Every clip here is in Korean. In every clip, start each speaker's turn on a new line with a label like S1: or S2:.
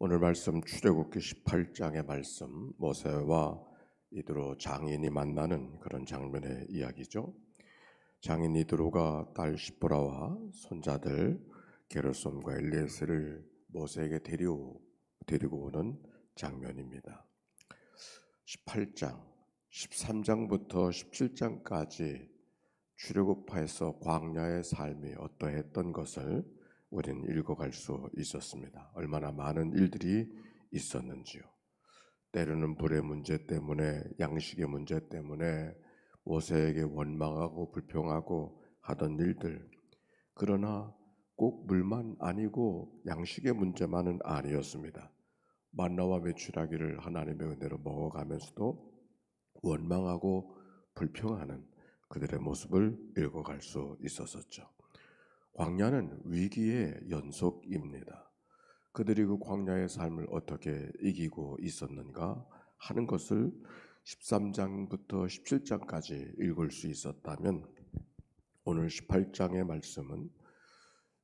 S1: 오늘 말씀 출애굽기 18장의 말씀, 모세와 이드로 장인이 만나는 그런 장면의 이야기죠. 장인 이드로가 딸 시보라와 손자들 게르솜과 엘리에셀을 모세에게 데리고 오는 장면입니다. 18장, 13장부터 17장까지 출애굽하에서 광야의 삶이 어떠했던 것을 우리는 읽어갈 수 있었습니다. 얼마나 많은 일들이 있었는지요. 때로는 불의 문제 때문에, 양식의 문제 때문에 모세에게 원망하고 불평하고 하던 일들, 그러나 꼭 물만 아니고 양식의 문제만은 아니었습니다. 만나와 메추라기를 하나님의 은혜로 먹어가면서도 원망하고 불평하는 그들의 모습을 읽어갈 수 있었었죠. 광야는 위기의 연속입니다. 그들이 그 광야의 삶을 어떻게 이기고 있었는가 하는 것을 13장부터 17장까지 읽을 수 있었다면, 오늘 18장의 말씀은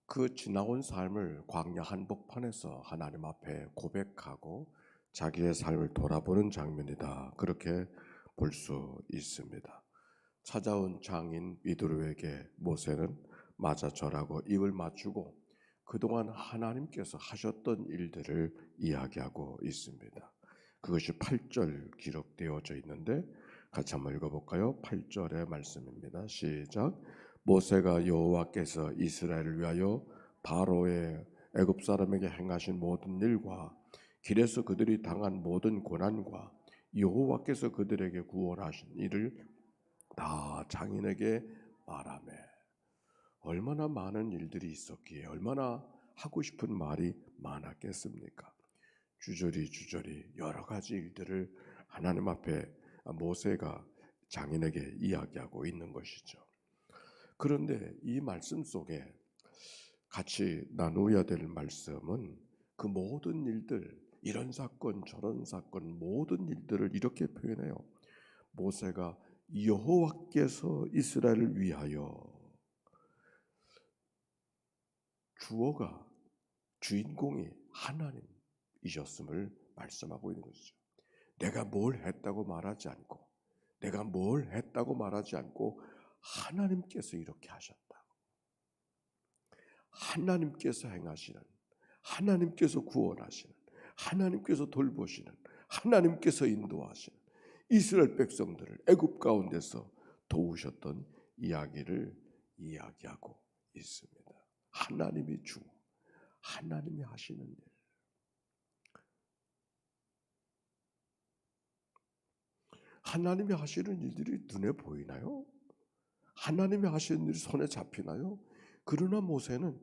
S1: 그 지나온 삶을 광야 한복판에서 하나님 앞에 고백하고 자기의 삶을 돌아보는 장면이다, 그렇게 볼 수 있습니다. 찾아온 장인 이드로에게 모세는 맞아 절하고 입을 맞추고 그동안 하나님께서 하셨던 일들을 이야기하고 있습니다. 그것이 8절 기록되어져 있는데 같이 한번 읽어볼까요? 8절의 말씀입니다. 시작. 모세가 여호와께서 이스라엘을 위하여 바로의 애굽 사람에게 행하신 모든 일과 길에서 그들이 당한 모든 고난과 여호와께서 그들에게 구원하신 일을 다 장인에게 말하매. 얼마나 많은 일들이 있었기에 얼마나 하고 싶은 말이 많았겠습니까? 주저리 여러 가지 일들을 하나님 앞에 모세가 장인에게 이야기하고 있는 것이죠. 그런데 이 말씀 속에 같이 나누어야 될 말씀은 그 모든 일들, 이런 사건 저런 사건 모든 일들을 이렇게 표현해요. 모세가 여호와께서 이스라엘을 위하여, 주어가, 주인공이 하나님이셨음을 말씀하고 있는 것이죠. 내가 뭘 했다고 말하지 않고, 내가 뭘 했다고 말하지 않고 하나님께서 이렇게 하셨다. 하나님께서 행하시는, 하나님께서 구원하시는, 하나님께서 돌보시는, 하나님께서 인도하시는 이스라엘 백성들을 애굽 가운데서 도우셨던 이야기를 이야기하고 있습니다. 하나님이 주, 하나님이 하시는 일. 하나님이 하시는 일들이 눈에 보이나요? 하나님이 하시는 일이 손에 잡히나요? 그러나 모세는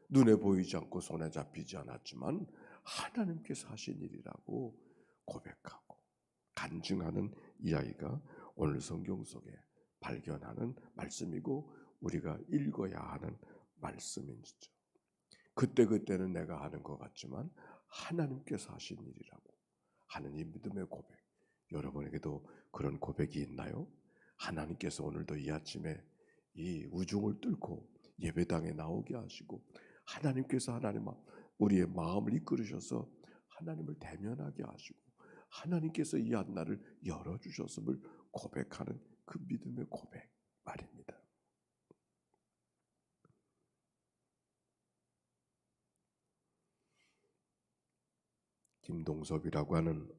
S1: 눈에 보이지 않고 손에 잡히지 않았지만 하나님께서 하신 일이라고 고백하고 간증하는 이야기가 오늘 성경 속에 발견하는 말씀이고 우리가 읽어야 하는 말씀이죠. 그때는 내가 하는 것 같지만 하나님께서 하신 일이라고 하는 이 믿음의 고백, 여러분에게도 그런 고백이 있나요? 하나님께서 오늘도 이 아침에 이 우중을 뚫고 예배당에 나오게 하시고 하나님께서 우리의 마음을 이끌으셔서 하나님을 대면하게 하시고 하나님께서 이 한날을 열어주셨음을 고백하는 그 믿음의 고백 말입니다. 김동섭이라고 하는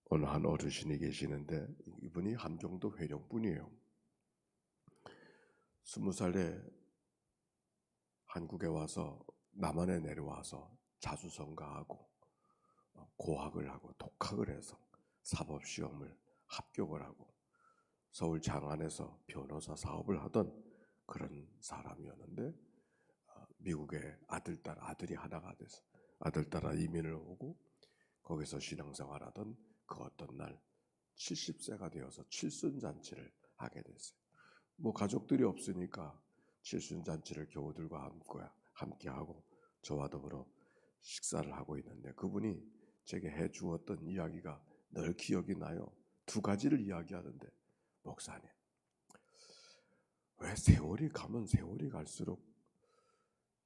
S1: 어느 한 어르신이 계시는데 이분이 함경도 회령분이에요. 20살에 한국에 와서 남한에 내려와서 자수성가하고 고학을 하고 독학을 해서 사법시험을 합격을 하고 서울 장안에서 변호사 사업을 하던 그런 사람이었는데 미국에 아들이 하나가 돼서 아들딸아 이민을 오고 거기서 신앙생활하던 그 어떤 날 70세가 되어서 칠순잔치를 하게 됐어요. 뭐 가족들이 없으니까 칠순잔치를 교우들과 함께하고 저와 더불어 식사를 하고 있는데 그분이 제게 해주었던 이야기가 늘 기억이 나요. 두 가지를 이야기하는데, 목사님, 왜 세월이 가면 세월이 갈수록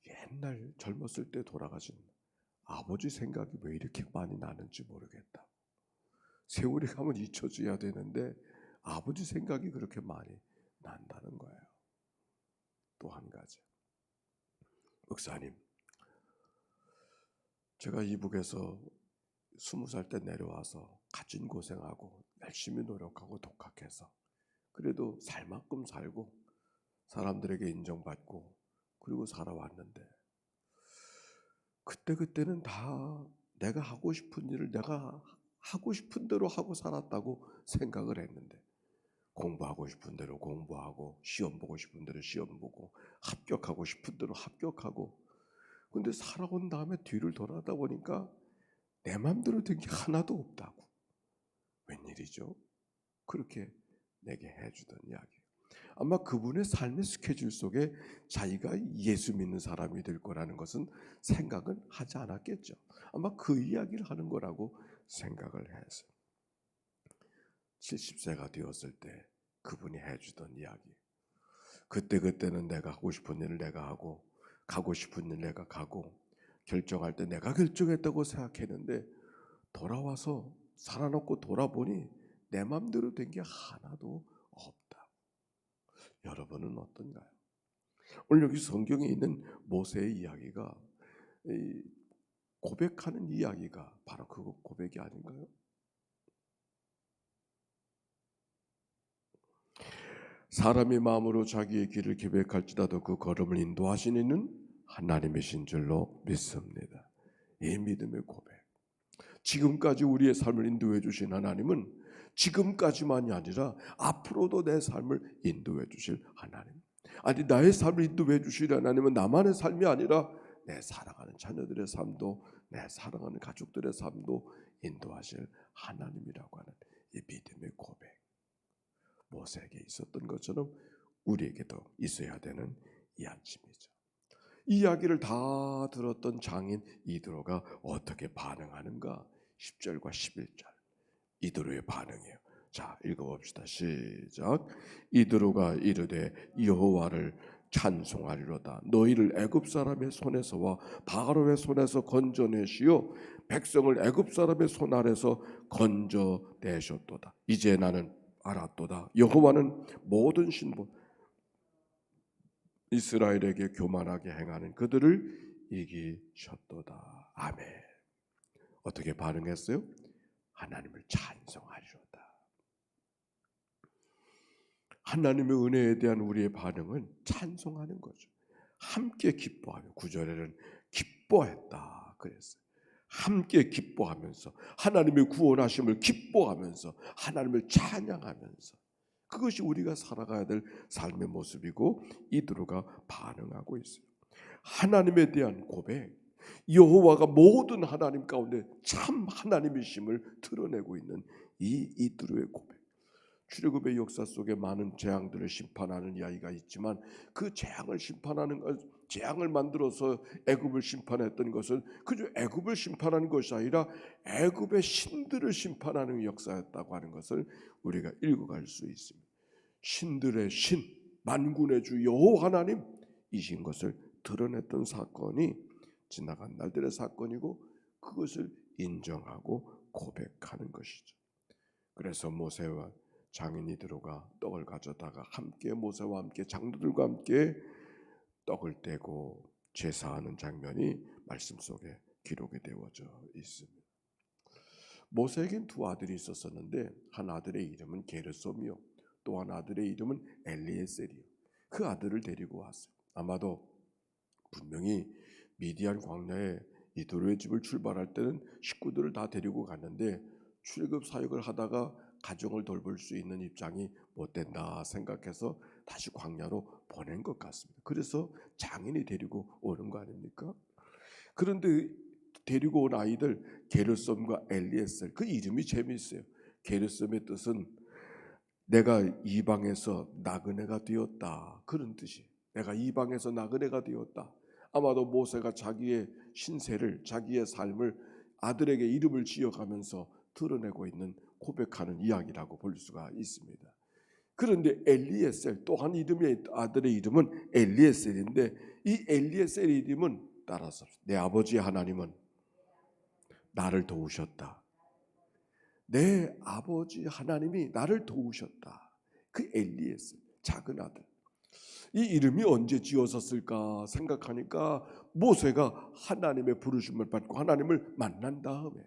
S1: 옛날 젊었을 때 돌아가신 아버지 생각이 왜 이렇게 많이 나는지 모르겠다. 세월이 가면 잊혀져야 되는데 아버지 생각이 그렇게 많이 난다는 거예요. 또 한 가지, 목사님, 제가 이북에서 20살 때 내려와서 갇힌 고생하고 열심히 노력하고 독학해서 그래도 살만큼 살고 사람들에게 인정받고 그리고 살아왔는데 그때는 다 내가 하고 싶은 일을 내가 하고 싶은 대로 하고 살았다고 생각을 했는데 공부하고 싶은 대로 공부하고 시험 보고 싶은 대로 시험 보고 합격하고 싶은 대로 합격하고 근데 살아온 다음에 뒤를 돌아다 보니까 내 맘대로 된 게 하나도 없다고. 웬일이죠? 그렇게 내게 해주던 이야기. 아마 그분의 삶의 스케줄 속에 자기가 예수 믿는 사람이 될 거라는 것은 생각은 하지 않았겠죠. 아마 그 이야기를 하는 거라고 생각을 했어요. 70세가 되었을 때 그분이 해주던 이야기. 그때는 내가 하고 싶은 일을 내가 하고 가고 싶은 일 내가 가고 결정할 때 내가 결정했다고 생각했는데 돌아와서 살아놓고 돌아보니 내 맘대로 된 게 하나도 없다. 여러분은 어떤가요? 오늘 여기 성경에 있는 모세의 이야기가 고백하는 이야기가 바로 그 고백이 아닌가요? 사람이 마음으로 자기의 길을 계획할지라도 그 걸음을 인도하시는 이는 하나님이신 줄로 믿습니다. 이 믿음의 고백. 지금까지 우리의 삶을 인도해 주신 하나님은 지금까지만이 아니라 앞으로도 내 삶을 인도해 주실 하나님. 아니 나의 삶을 인도해 주실 하나님은 나만의 삶이 아니라 내 사랑하는 자녀들의 삶도 내 사랑하는 가족들의 삶도 인도하실 하나님이라고 하는 이 믿음의 고백. 모세에게 있었던 것처럼 우리에게도 있어야 되는 이 아침이죠. 이 이야기를 다 들었던 장인 이드로가 어떻게 반응하는가? 10절과 11절 이드로의 반응이에요. 자, 읽어봅시다. 시작. 이드로가 이르되 여호와를 찬송하리로다. 너희를 애굽 사람의 손에서와 바로의 손에서 건져내시오. 백성을 애굽 사람의 손 아래서 건져내셨도다. 이제 나는 알았도다. 여호와는 모든 신분 이스라엘에게 교만하게 행하는 그들을 이기셨도다. 아멘. 어떻게 반응했어요? 하나님을 찬송하리로다. 하나님의 은혜에 대한 우리의 반응은 찬송하는 거죠. 함께 기뻐하며 9절에는 기뻐했다 그랬어요. 함께 기뻐하면서 하나님의 구원하심을 기뻐하면서 하나님을 찬양하면서 그것이 우리가 살아가야 될 삶의 모습이고 이드로가 반응하고 있어요. 하나님에 대한 고백, 여호와가 모든 하나님 가운데 참 하나님이심을 드러내고 있는 이 이드로의 고백. 출애굽의 역사 속에 많은 재앙들을 심판하는 이야기가 있지만 그 재앙을 심판하는 것, 재앙을 만들어서 애굽을 심판했던 것은 그저 애굽을 심판하는 것이 아니라 애굽의 신들을 심판하는 역사였다고 하는 것을 우리가 읽어갈 수 있습니다. 신들의 신, 만군의 주 여호와 하나님이신 것을 드러냈던 사건이 지나간 날들의 사건이고 그것을 인정하고 고백하는 것이죠. 그래서 모세와 장인 이드로가 떡을 가져다가 함께 모세와 함께 장로들과 함께 떡을 떼고 제사하는 장면이 말씀 속에 기록이 되어져 있습니다. 모세에겐 두 아들이 있었는데 한 아들의 이름은 게르솜이요 또 한 아들의 이름은 엘리에셀이요. 그 아들을 데리고 왔어요. 아마도 분명히 미디안 광야에 이드로의 집을 출발할 때는 식구들을 다 데리고 갔는데 출애굽 사역을 하다가 가정을 돌볼 수 있는 입장이 못 된다 생각해서 다시 광야로 보낸 것 같습니다. 그래서 장인이 데리고 오는 거 아닙니까? 그런데 데리고 온 아이들 게르솜과 엘리에셀, 그 이름이 재미있어요. 게르솜의 뜻은 내가 이방에서 나그네가 되었다, 그런 뜻이. 내가 이방에서 나그네가 되었다. 아마도 모세가 자기의 신세를, 자기의 삶을 아들에게 이름을 지어가면서 드러내고 있는, 고백하는 이야기라고 볼 수가 있습니다. 그런데 엘리에셀, 또한 이름의 아들의 이름은 엘리에셀인데 이 엘리에셀의 이름은 따라서 내 아버지 하나님은 나를 도우셨다. 내 아버지 하나님이 나를 도우셨다. 그 엘리에셀, 작은 아들. 이 이름이 언제 지어졌을까 생각하니까 모세가 하나님의 부르심을 받고 하나님을 만난 다음에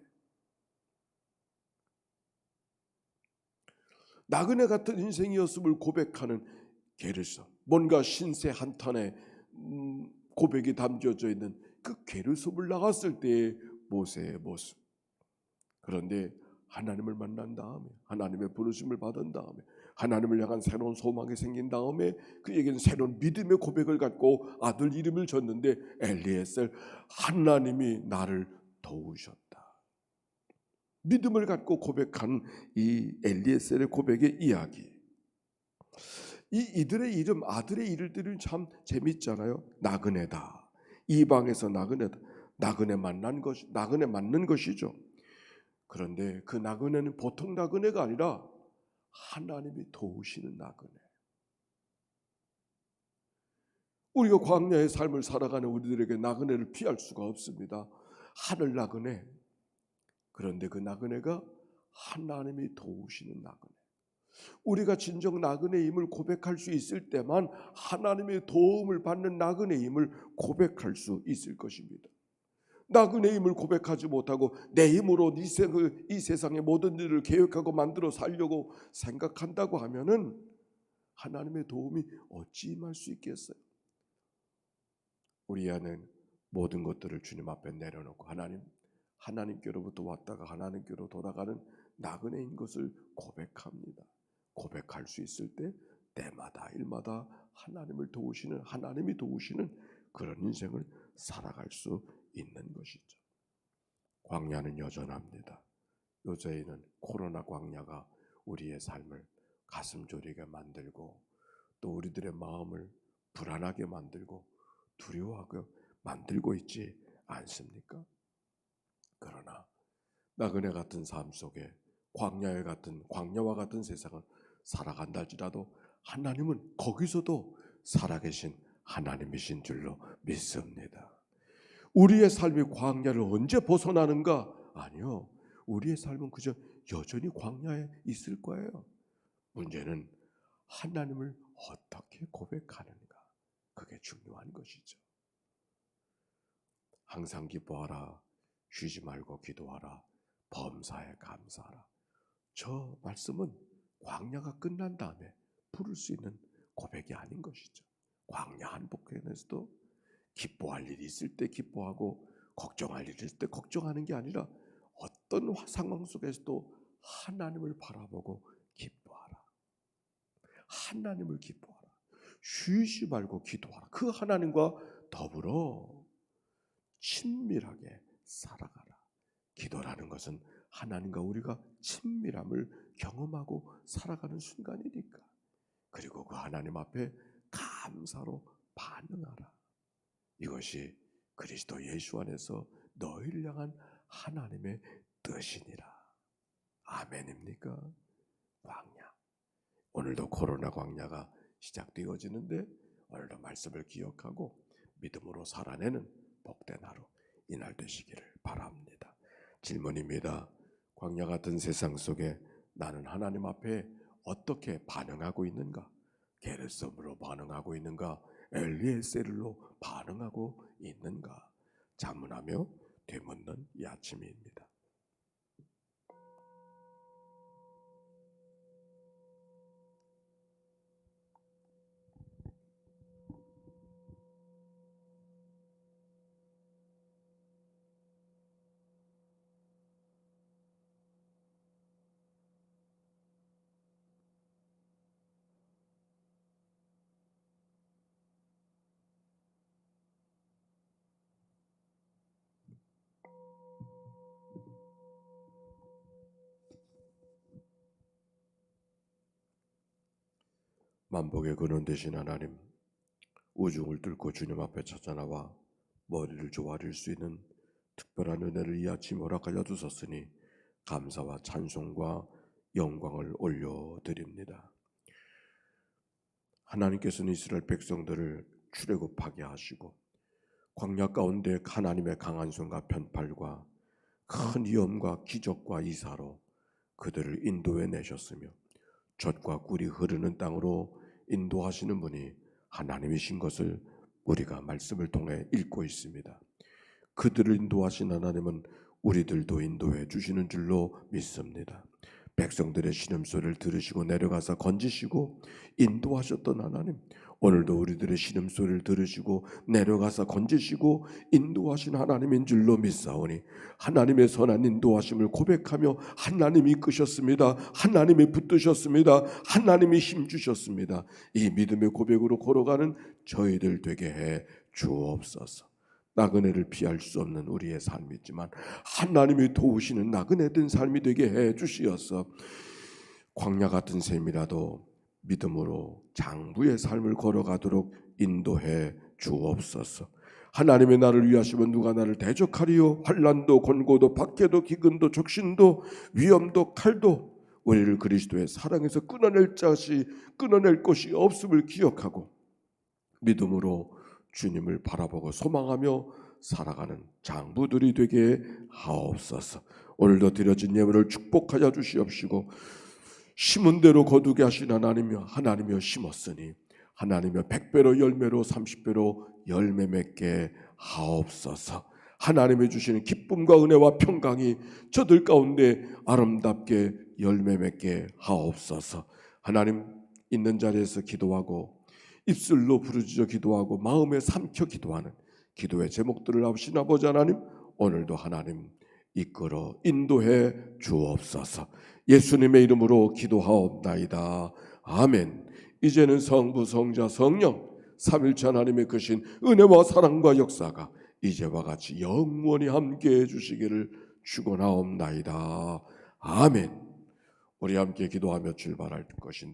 S1: 나그네 같은 인생이었음을 고백하는 게르솜, 뭔가 신세 한탄의 고백이 담겨져 있는 그 게르솜을 나갔을 때의 모세의 모습. 그런데 하나님을 만난 다음에, 하나님의 부르심을 받은 다음에, 하나님을 향한 새로운 소망이 생긴 다음에 그에게는 새로운 믿음의 고백을 갖고 아들 이름을 줬는데 엘리에셀, 하나님이 나를 도우셨다. 믿음을 갖고 고백한 이 엘리에셀의 고백의 이야기. 이들의 이름, 아들의 이름들이 참 재밌잖아요. 나그네다. 이방에서 나그네다. 나그네 만난 것, 나그네 맞는 것이죠. 그런데 그 나그네는 보통 나그네가 아니라 하나님이 도우시는 나그네. 우리가 광야의 삶을 살아가는 우리들에게 나그네를 피할 수가 없습니다. 하늘 나그네. 그런데 그 나그네가 하나님이 도우시는 나그네. 우리가 진정 나그네임을 고백할 수 있을 때만 하나님의 도움을 받는 나그네임을 고백할 수 있을 것입니다. 나그네임을 고백하지 못하고 내 힘으로 이 세상의 모든 일을 계획하고 만들어 살려고 생각한다고 하면은 하나님의 도움이 어찌 임할 수 있겠어요? 우리 안에 모든 것들을 주님 앞에 내려놓고 하나님께로부터 왔다가 하나님께로 돌아가는 나그네인 것을 고백합니다. 고백할 수 있을 때 때마다 일마다 하나님이 도우시는 그런 인생을 살아갈 수 있는 것이죠. 광야는 여전합니다. 요새에는 코로나 광야가 우리의 삶을 가슴 졸이게 만들고 또 우리들의 마음을 불안하게 만들고 두려워하게 만들고 있지 않습니까? 그러나 나그네 같은 삶 속에 광야와 같은 세상을 살아간다 할지라도 하나님은 거기서도 살아계신 하나님이신 줄로 믿습니다. 우리의 삶이 광야를 언제 벗어나는가? 아니요. 우리의 삶은 그저 여전히 광야에 있을 거예요. 문제는 하나님을 어떻게 고백하는가? 그게 중요한 것이죠. 항상 기뻐하라. 쉬지 말고 기도하라. 범사에 감사하라. 저 말씀은 광야가 끝난 다음에 부를 수 있는 고백이 아닌 것이죠. 광야 한복판에서도 기뻐할 일이 있을 때 기뻐하고 걱정할 일이 있을 때 걱정하는 게 아니라 어떤 상황 속에서도 하나님을 바라보고 기뻐하라. 하나님을 기뻐하라. 쉬지 말고 기도하라. 그 하나님과 더불어 친밀하게 살아가라. 기도라는 것은 하나님과 우리가 친밀함을 경험하고 살아가는 순간이니까. 그리고 그 하나님 앞에 감사로 반응하라. 이것이 그리스도 예수 안에서 너희를 향한 하나님의 뜻이니라. 아멘입니까? 광야. 오늘도 코로나 광야가 시작되어지는데 오늘도 말씀을 기억하고 믿음으로 살아내는 복된 하루 이날 되시기를 바랍니다. 질문입니다. 광야 같은 세상 속에 나는 하나님 앞에 어떻게 반응하고 있는가? 게르솜으로 반응하고 있는가? 엘리에셀로 반응하고 있는가? 자문하며 되묻는 이 아침입니다. 만복의 근원 되신 하나님, 우중을 뚫고 주님 앞에 찾아나와 머리를 조아릴 수 있는 특별한 은혜를 이 아침 허락하여 주셨으니 감사와 찬송과 영광을 올려드립니다. 하나님께서는 이스라엘 백성들을 출애굽하게 하시고 광야 가운데 하나님의 강한 손과 편팔과 큰 위험과 기적과 이사로 그들을 인도해 내셨으며 젖과 꿀이 흐르는 땅으로 인도하시는 분이 하나님이신 것을 우리가 말씀을 통해 읽고 있습니다. 그들을 인도하신 하나님은 우리들도 인도해 주시는 줄로 믿습니다. 백성들의 신음소리를 들으시고 내려가서 건지시고 인도하셨던 하나님, 오늘도 우리들의 신음소리를 들으시고 내려가서 건지시고 인도하신 하나님인 줄로 믿사오니 하나님의 선한 인도하심을 고백하며 하나님이 이끄셨습니다. 하나님이 붙드셨습니다. 하나님이 힘주셨습니다. 이 믿음의 고백으로 걸어가는 저희들 되게 해 주옵소서. 나그네를 피할 수 없는 우리의 삶이지만 하나님이 도우시는 나그네된 삶이 되게 해 주시어서 광야 같은 셈이라도 믿음으로 장부의 삶을 걸어가도록 인도해 주옵소서. 하나님의 나를 위하시면 누가 나를 대적하리요? 환난도 권고도 박해도 기근도 적신도 위험도 칼도 우리를 그리스도의 사랑에서 끊어낼 것이 없음을 기억하고 믿음으로 주님을 바라보고 소망하며 살아가는 장부들이 되게 하옵소서. 오늘도 드려진 예물을 축복하여 주시옵시고 심은 대로 거두게 하신 하나님이여 심었으니 하나님이여 100배로 열매로 30배로 열매 맺게 하옵소서. 하나님이 주시는 기쁨과 은혜와 평강이 저들 가운데 아름답게 열매 맺게 하옵소서. 하나님, 있는 자리에서 기도하고 입술로 부르짖어 기도하고 마음에 삼켜 기도하는 기도의 제목들을 아우신 아버지 하나님, 오늘도 하나님 이끌어 인도해 주옵소서. 예수님의 이름으로 기도하옵나이다. 아멘. 이제는 성부 성자 성령 삼일체 하나님의 크신 은혜와 사랑과 역사가 이제와 같이 영원히 함께해 주시기를 축원하옵나이다. 아멘. 우리 함께 기도하며 출발할 것인데